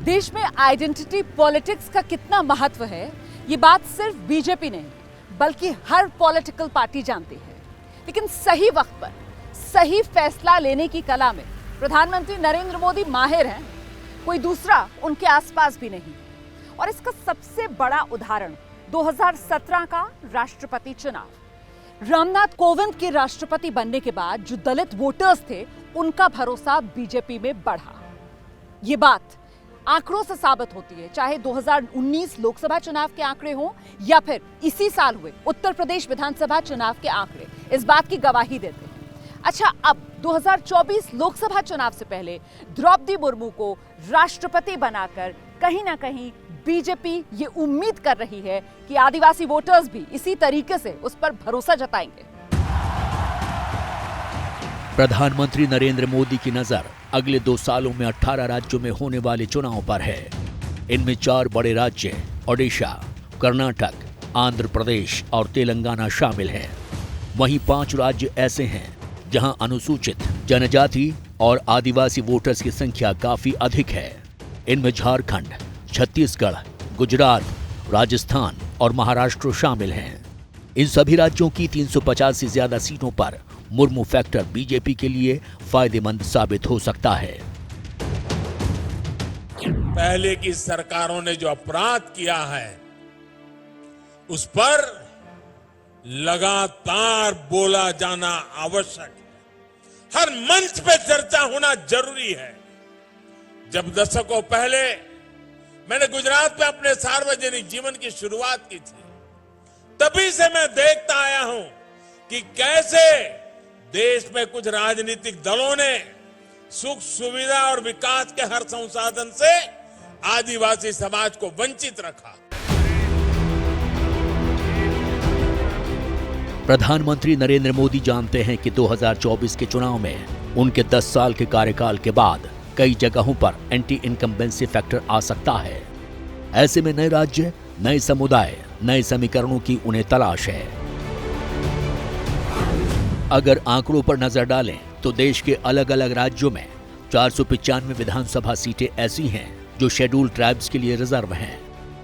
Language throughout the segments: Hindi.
देश में आइडेंटिटी पॉलिटिक्स का कितना महत्व है, ये बात सिर्फ बीजेपी नहीं बल्कि हर पॉलिटिकल पार्टी जानती है। लेकिन सही वक्त पर सही फैसला लेने की कला में प्रधानमंत्री नरेंद्र मोदी माहिर हैं, कोई दूसरा उनके आसपास भी नहीं। और इसका सबसे बड़ा उदाहरण 2017 का राष्ट्रपति चुनाव। रामनाथ कोविंद के राष्ट्रपति बनने के बाद जो दलित वोटर्स थे, उनका भरोसा बीजेपी में बढ़ा। ये बात आंकड़ों से साबित होती है, चाहे 2019 लोकसभा चुनाव के आंकड़े हों या फिर इसी साल हुए उत्तर प्रदेश विधानसभा चुनाव के आंकड़े इस बात की गवाही देते हैं। अच्छा, अब 2024 लोकसभा चुनाव से पहले द्रौपदी मुर्मू को राष्ट्रपति बनाकर कहीं ना कहीं बीजेपी ये उम्मीद कर रही है कि आदिवासी वोटर्स भी इसी तरीके से उस पर भरोसा जताएंगे। प्रधानमंत्री नरेंद्र मोदी की नजर अगले 2 सालों में 18 राज्यों में होने वाले चुनाव पर है। इनमें 4 बड़े राज्य ओडिशा, कर्नाटक, आंध्र प्रदेश और तेलंगाना शामिल हैं। वहीं 5 राज्य ऐसे हैं जहां अनुसूचित जनजाति और आदिवासी वोटर्स की संख्या काफी अधिक है। इनमें झारखंड, छत्तीसगढ़, गुजरात, राजस्थान और महाराष्ट्र शामिल हैं। इन सभी राज्यों की 350 से ज्यादा सीटों पर मुर्मू फैक्टर बीजेपी के लिए फायदेमंद साबित हो सकता है। पहले की सरकारों ने जो अपराध किया है, उस पर लगातार बोला जाना आवश्यक है। हर मंच पे चर्चा होना जरूरी है। जब दशकों पहले मैंने गुजरात में अपने सार्वजनिक जीवन की शुरुआत की थी, तभी से मैं देखता आया हूं कि कैसे देश में कुछ राजनीतिक दलों ने सुख सुविधा और विकास के हर संसाधन से आदिवासी समाज को वंचित रखा। प्रधानमंत्री नरेंद्र मोदी जानते हैं कि 2024 के चुनाव में उनके 10 साल के कार्यकाल के बाद कई जगहों पर एंटी इनकम्बेंसी फैक्टर आ सकता है। ऐसे में नए राज्य, नए समुदाय, नए समीकरणों की उन्हें तलाश है। अगर आंकड़ों पर नजर डालें तो देश के अलग अलग राज्यों में 495 विधानसभा सीटें ऐसी हैं जो शेड्यूल्ड ट्राइब्स के लिए रिजर्व हैं।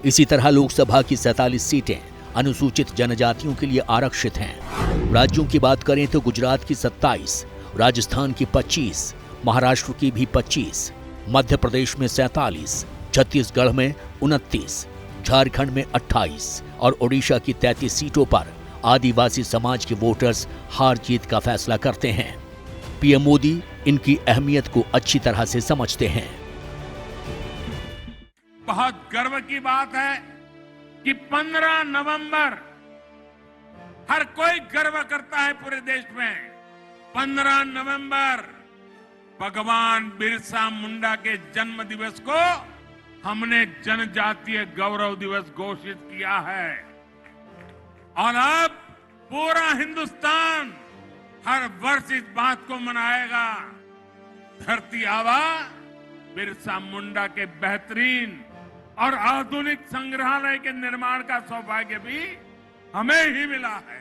इसी तरह लोकसभा की 47 सीटें अनुसूचित जनजातियों के लिए आरक्षित हैं। राज्यों की बात करें तो गुजरात की 27, राजस्थान की 25, महाराष्ट्र की भी 25, मध्य प्रदेश में 47, छत्तीसगढ़ में 29, झारखंड में 28 और ओडिशा की 33 सीटों पर आदिवासी समाज के वोटर्स हार जीत का फैसला करते हैं। पीएम मोदी इनकी अहमियत को अच्छी तरह से समझते हैं। बहुत गर्व की बात है कि 15 नवंबर हर कोई गर्व करता है पूरे देश में। 15 नवंबर भगवान बिरसा मुंडा के जन्म दिवस को हमने जनजातीय गौरव दिवस घोषित किया है। और अब पूरा हिंदुस्तान हर वर्ष इस बात को मनाएगा। धरती आबा बिरसा मुंडा के बेहतरीन और आधुनिक संग्रहालय के निर्माण का सौभाग्य भी हमें ही मिला है।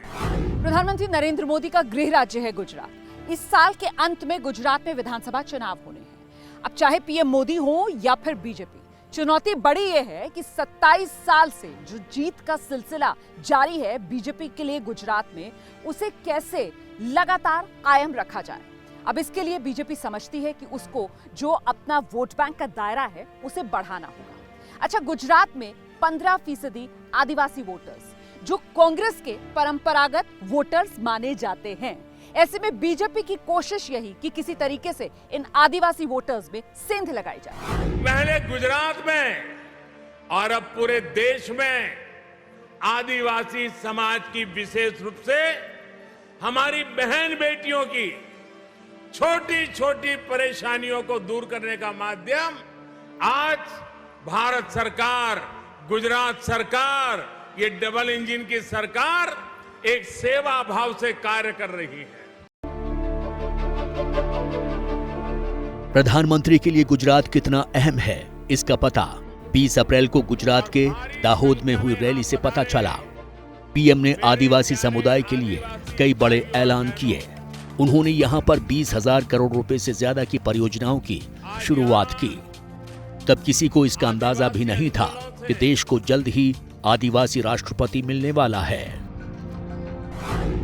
प्रधानमंत्री नरेंद्र मोदी का गृह राज्य है गुजरात। इस साल के अंत में गुजरात में विधानसभा चुनाव होने हैं। अब चाहे पीएम मोदी हो या फिर बीजेपी, चुनौती बड़ी यह है कि 27 साल से जो जीत का सिलसिला जारी है बीजेपी के लिए गुजरात में, उसे कैसे लगातार कायम रखा जाए। अब इसके लिए बीजेपी समझती है कि उसको जो अपना वोट बैंक का दायरा है उसे बढ़ाना होगा। अच्छा, गुजरात में 15% आदिवासी वोटर्स जो कांग्रेस के परंपरागत वोटर्स माने जाते हैं। ऐसे में बीजेपी की कोशिश यही कि किसी तरीके से इन आदिवासी वोटर्स में सेंध लगाई जाए। पहले गुजरात में और अब पूरे देश में आदिवासी समाज की विशेष रूप से हमारी बहन बेटियों की छोटी छोटी परेशानियों को दूर करने का माध्यम आज भारत सरकार, गुजरात सरकार, ये डबल इंजन की सरकार एक सेवा भाव से कार्य कर रही है। प्रधानमंत्री के लिए गुजरात कितना अहम है, इसका पता 20 अप्रैल को गुजरात के दाहोद में हुई रैली से पता चला। पीएम ने आदिवासी समुदाय के लिए कई बड़े ऐलान किए। उन्होंने यहां पर 20,000 करोड़ रुपए से ज्यादा की परियोजनाओं की शुरुआत की। तब किसी को इसका अंदाजा भी नहीं था कि देश को जल्द ही आदिवासी राष्ट्रपति मिलने वाला है।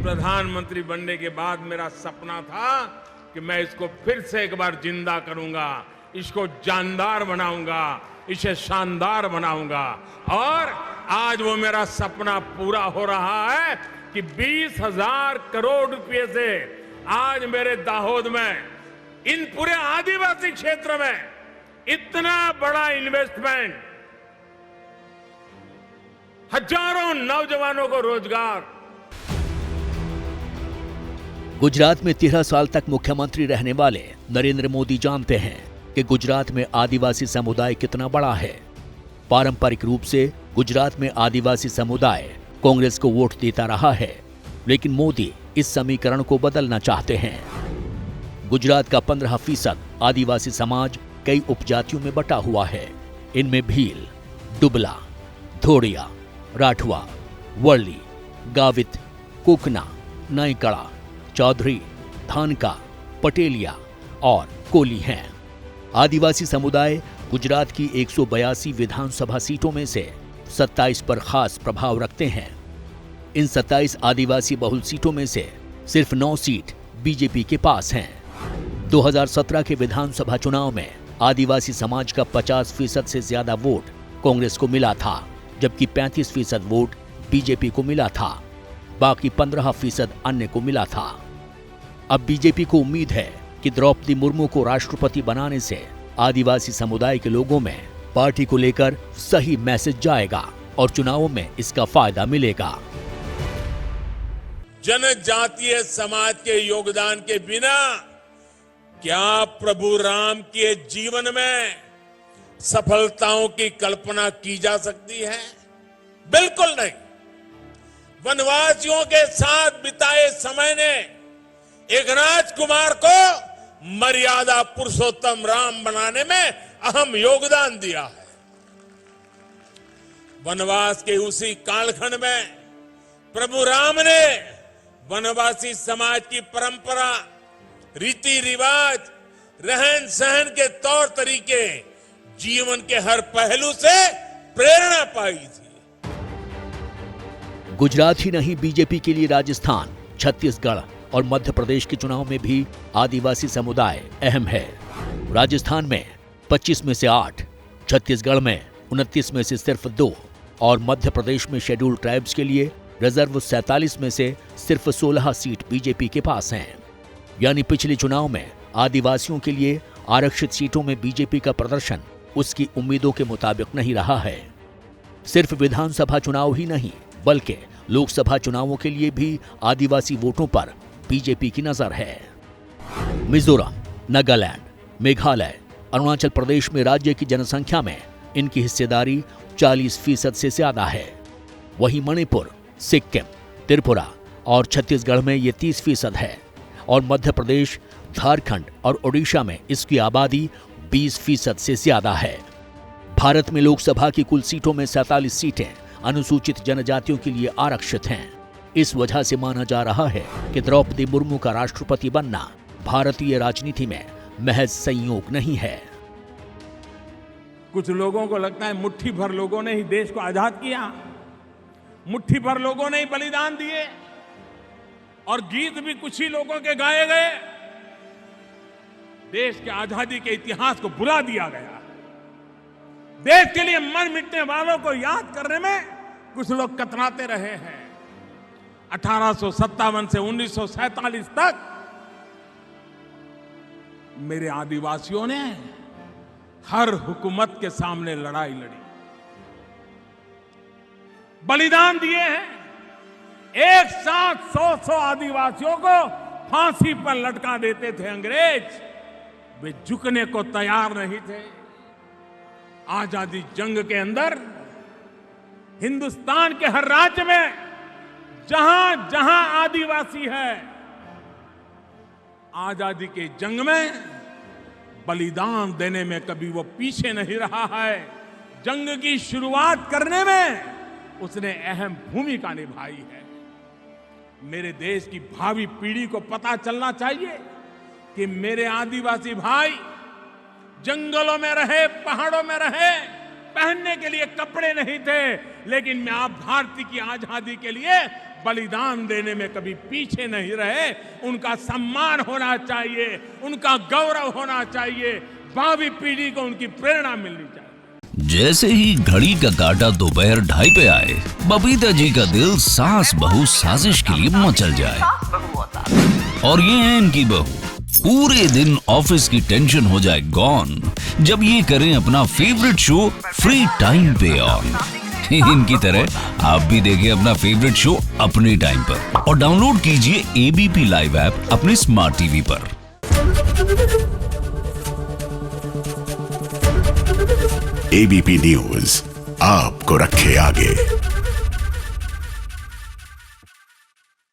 प्रधानमंत्री बनने के बाद मेरा सपना था कि मैं इसको फिर से एक बार जिंदा करूंगा, इसको जानदार बनाऊंगा, इसे शानदार बनाऊंगा। और आज वो मेरा सपना पूरा हो रहा है कि 20,000 करोड़ रुपए से आज मेरे दाहोद में, इन पूरे आदिवासी क्षेत्र में इतना बड़ा इन्वेस्टमेंट, हजारों नौजवानों को रोजगार। गुजरात में 13 साल तक मुख्यमंत्री रहने वाले नरेंद्र मोदी जानते हैं कि गुजरात में आदिवासी समुदाय कितना बड़ा है। पारंपरिक रूप से गुजरात में आदिवासी समुदाय कांग्रेस को वोट देता रहा है, लेकिन मोदी इस समीकरण को बदलना चाहते हैं। गुजरात का 15% आदिवासी समाज कई उपजातियों में बटा हुआ है। इनमें भील, दुबला, धोड़िया, राठवा, वर्ली, गावित, कुकना, नाइकड़ा, चौधरी, थानका, पटेलिया और कोली हैं। आदिवासी समुदाय गुजरात की 182 विधानसभा सीटों में से 27 पर खास प्रभाव रखते हैं। इन 27 आदिवासी बहुल सीटों में से सिर्फ 9 सीट बीजेपी के पास हैं। 2017 के विधानसभा चुनाव में आदिवासी समाज का 50% से ज्यादा वोट कांग्रेस को मिला था, जबकि 35% वोट बीजेपी को मिला था। बाकी 15% अन्य को मिला था। अब बीजेपी को उम्मीद है कि द्रौपदी मुर्मू को राष्ट्रपति बनाने से आदिवासी समुदाय के लोगों में पार्टी को लेकर सही मैसेज जाएगा और चुनावों में इसका फायदा मिलेगा। जनजातीय समाज के योगदान के बिना क्या प्रभु राम के जीवन में सफलताओं की कल्पना की जा सकती है? बिल्कुल नहीं। वनवासियों के साथ बिताए समय ने एक राजकुमार को मर्यादा पुरुषोत्तम राम बनाने में अहम योगदान दिया है। वनवास के उसी कालखंड में प्रभु राम ने वनवासी समाज की परंपरा, रीति रिवाज, रहन सहन के तौर तरीके, जीवन के हर पहलू से प्रेरणा पाई थी। गुजरात ही नहीं, बीजेपी के लिए राजस्थान, छत्तीसगढ़ और मध्य प्रदेश के चुनाव में भी आदिवासी समुदाय अहम है। राजस्थान में 25 में से 8, छत्तीसगढ़ में 29 में से सिर्फ 2 और मध्य प्रदेश में शेड्यूल ट्राइब्स के लिए रिजर्व 47 में से सिर्फ 16 सीट बीजेपी के पास हैं। यानी पिछले चुनाव में आदिवासियों के लिए आरक्षित सीटों में बीजेपी का प्रदर्शन उसकी उम्मीदों के मुताबिक नहीं रहा है। सिर्फ विधानसभा चुनाव ही नहीं, बल्कि लोकसभा चुनावों के लिए भी आदिवासी वोटों पर बीजेपी की नजर है। मिजोरम, नागालैंड, मेघालय, अरुणाचल प्रदेश में राज्य की जनसंख्या में इनकी हिस्सेदारी 40% से ज्यादा है। वहीं मणिपुर, सिक्किम, त्रिपुरा और छत्तीसगढ़ में ये 30% है और मध्य प्रदेश, झारखंड और ओडिशा में इसकी आबादी 20% से ज्यादा है। भारत में लोकसभा की कुल सीटों में 47 सीटें अनुसूचित जनजातियों के लिए आरक्षित हैं। इस वजह से माना जा रहा है कि द्रौपदी मुर्मू का राष्ट्रपति बनना भारतीय राजनीति में महज संयोग नहीं है। कुछ लोगों को लगता है मुट्ठी भर लोगों ने ही देश को आजाद किया, मुट्ठी भर लोगों ने ही बलिदान दिए और गीत भी कुछ ही लोगों के गाए गए। देश के आजादी के इतिहास को भुला दिया गया। देश के लिए मर मिटने वालों को याद करने में कुछ लोग कतराते रहे हैं। 1857 से 1947 तक मेरे आदिवासियों ने हर हुकूमत के सामने लड़ाई लड़ी, बलिदान दिए हैं। एक साथ 100 आदिवासियों को फांसी पर लटका देते थे अंग्रेज, वे झुकने को तैयार नहीं थे। आजादी जंग के अंदर हिंदुस्तान के हर राज्य में जहां जहां आदिवासी है, आजादी के जंग में बलिदान देने में कभी वो पीछे नहीं रहा है। जंग की शुरुआत करने में उसने अहम भूमिका निभाई है। मेरे देश की भावी पीढ़ी को पता चलना चाहिए कि मेरे आदिवासी भाई जंगलों में रहे, पहाड़ों में रहे, पहनने के लिए कपड़े नहीं थे, लेकिन मां भारती की आजादी के लिए बलिदान देने में कभी पीछे नहीं रहे। उनका सम्मान होना चाहिए, उनका गौरव होना चाहिए, भावी पीढ़ी को उनकी प्रेरणा मिलनी चाहिए। जैसे ही घड़ी का काटा दोपहर 2:30 पे आए, बबीता जी का दिल सास बहू साजिश के लिए मचल जाए। और ये है इनकी बहू, पूरे दिन ऑफिस की टेंशन हो जाए गॉन जब ये करें अपना फेवरेट शो फ्री टाइम पे ऑन। इनकी तरह आप भी देखिए अपना फेवरेट शो अपने टाइम पर और डाउनलोड कीजिए एबीपी लाइव ऐप अपने स्मार्ट टीवी पर। एबीपी न्यूज आपको रखे आगे।